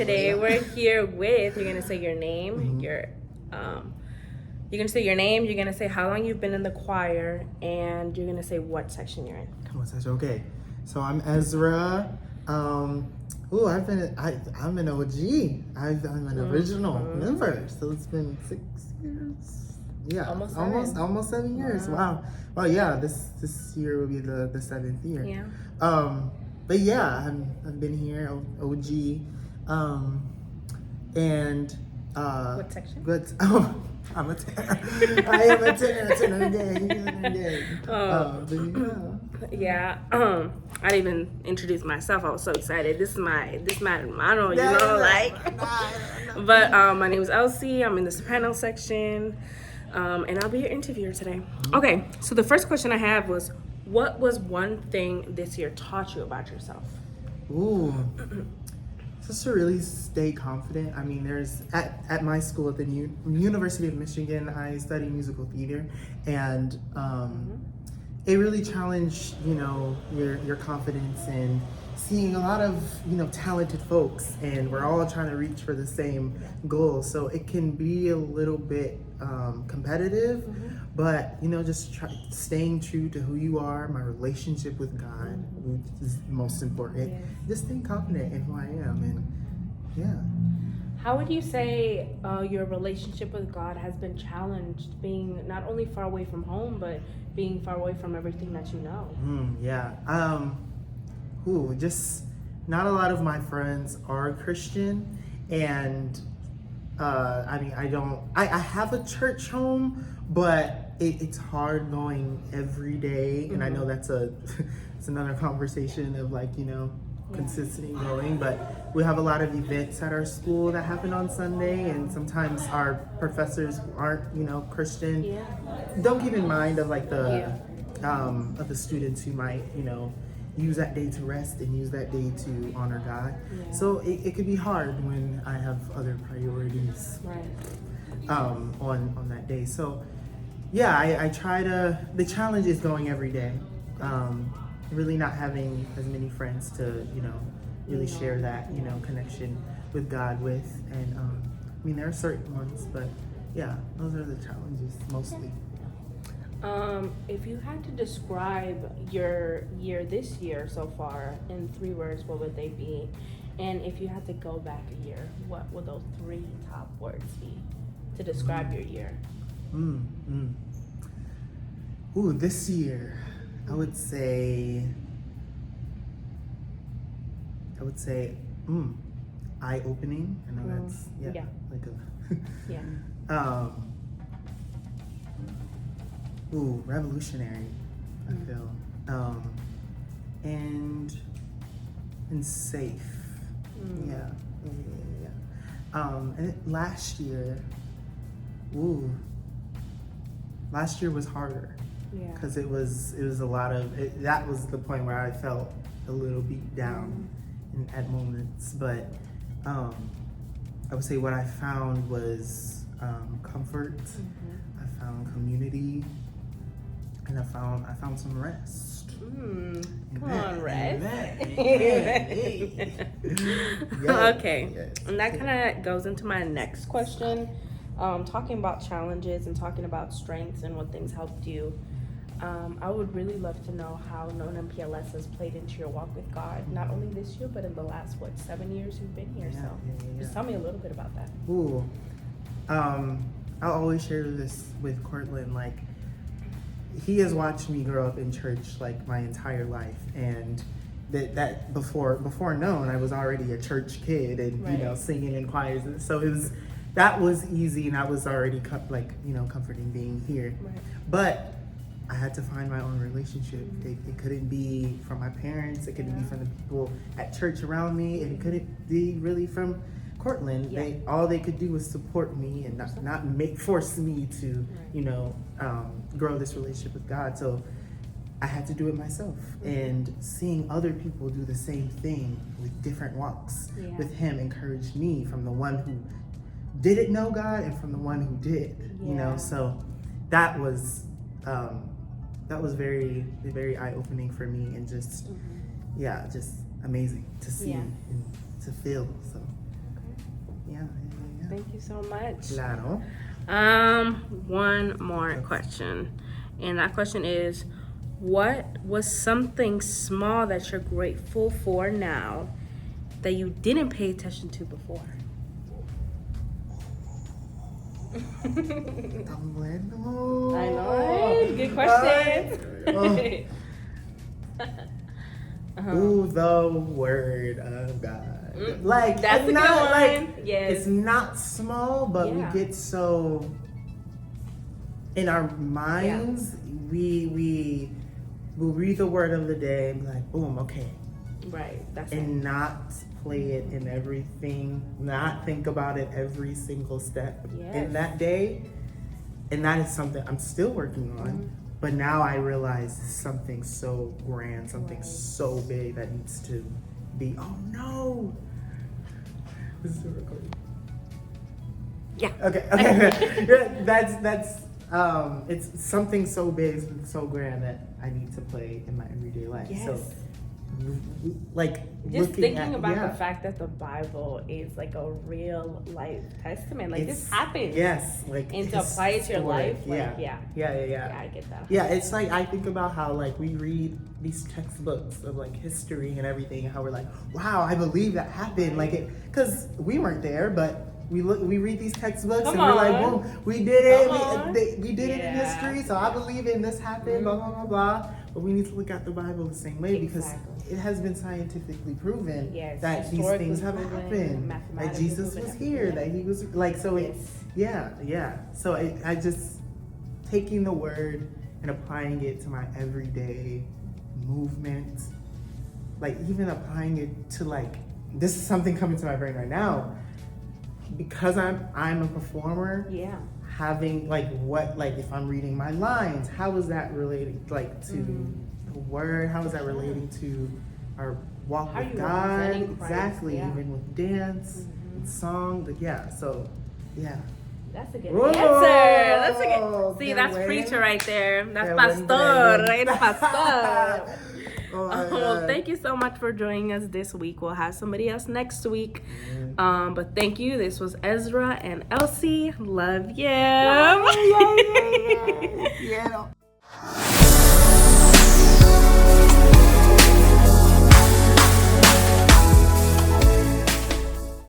today we're here with, you're gonna say your name, you're gonna say your name, you're gonna say how long you've been in the choir, and you're gonna say what section you're in. What section? Okay. So I'm Ezra. I'm an OG. I'm an original member. So it's been 6 years. Yeah, almost 7 years. Wow. Well, yeah. This year will be the 7th year. Yeah. But yeah, I've been here, OG. And what section? But I'm a tenor. I am a tenor gang. Yeah. I didn't even introduce myself. I was so excited. This is my motto, you know, like. But my name is Elsie. I'm in the soprano section, and I'll be your interviewer today. Okay. So the first question I have was, what was one thing this year taught you about yourself? Ooh. Just to really stay confident. I mean, there's at my school at the University of Michigan, I study musical theater, and it really challenged, your confidence and seeing a lot of, talented folks, and we're all trying to reach for the same goal. So it can be a little bit competitive, but just staying true to who you are, my relationship with God, which is most important. Just staying confident in who I am, and How would you say your relationship with God has been challenged, being not only far away from home, but being far away from everything that you know? Just not a lot of my friends are Christian, and I have a church home, but it's hard going every day, and I know that's it's another conversation of consistently going, but we have a lot of events at our school that happen on Sunday, and sometimes our professors who aren't Christian don't keep in mind of of the students who might use that day to rest and use that day to honor God. So it could be hard when I have other priorities on that day. So I try the challenge is going every day. Really not having as many friends to, really share that, connection with God with. And there are certain ones, but those are the challenges mostly. If you had to describe your year this year so far in 3 words, what would they be? And if you had to go back a year, what would those 3 top words be to describe your year? This year, I would say eye-opening. I know that's revolutionary, I feel, and safe. And last year was harder. Because it was a lot of that was the point where I felt a little beat down at moments, but I would say what I found was comfort. I found community, and I found some rest. Come on, rest. Okay, and that kind of goes into my next question. Talking about challenges and talking about strengths and what things helped you. I would really love to know how KNOWN MPLS has played into your walk with God, not only this year, but in the last, 7 years you've been here. Just tell me a little bit about that. I'll always share this with Cortland. He has watched me grow up in church my entire life, and that before KNOWN, I was already a church kid and singing in choirs, and so that was easy, and I was already comforting being here. But I had to find my own relationship. It couldn't be from my parents. It couldn't be from the people at church around me. And it couldn't be really from Cortland. All they could do was support me and not force me to, grow this relationship with God. So I had to do it myself. And seeing other people do the same thing with different walks with Him encouraged me, from the one who didn't know God and from the one who did. So that was very, very eye-opening for me, and just amazing to see and to feel. So Yeah. Thank you so much. Claro. One more question. And that question is, what was something small that you're grateful for now that you didn't pay attention to before? Tan bueno. I know, right? Good question. Ooh, the word of God. Like, that's it's a not good one. like Yes. it's not small, but Yeah. we get so in our minds. We will read the word of the day and be like, boom, okay, Right. That's and not play it in everything, not think about it every single step in that day. And that is something I'm still working on. But now I realize something so grand, something so big that needs to be, oh no. This is recording. Yeah. Okay. Yeah, that's it's something so big, so grand that I need to play in my everyday life. Yes. So like just looking thinking at, about the fact that the Bible is like a real life testament, like this happened. Yes, like, and to apply it to your life, like yeah, I get that. Yeah, it's like I think about how like we read these textbooks of like history and everything, and how we're like, wow, I believe that happened, like it, because we weren't there, but we read these textbooks and we're like, boom, we did it, we did it in history, so I believe in this happened, blah blah blah blah. But we need to look at the Bible the same way because it has been scientifically proven that these things have happened. That Jesus was here, that he was like, so So I just taking the word and applying it to my everyday movement, like even applying it to like, this is something coming to my brain right now. Because I'm a performer, having like what, like if I'm reading my lines, how is that relating like to the word? How is that relating to our walk with God? Exactly, even with dance, with song, so That's a good answer. That's a good. See, that's preacher right there. That's pastor, right? Pastor. Well, thank you so much for joining us this week. We'll have somebody else next week. But thank you. This was Ezra and Elsie. Love you. Yeah.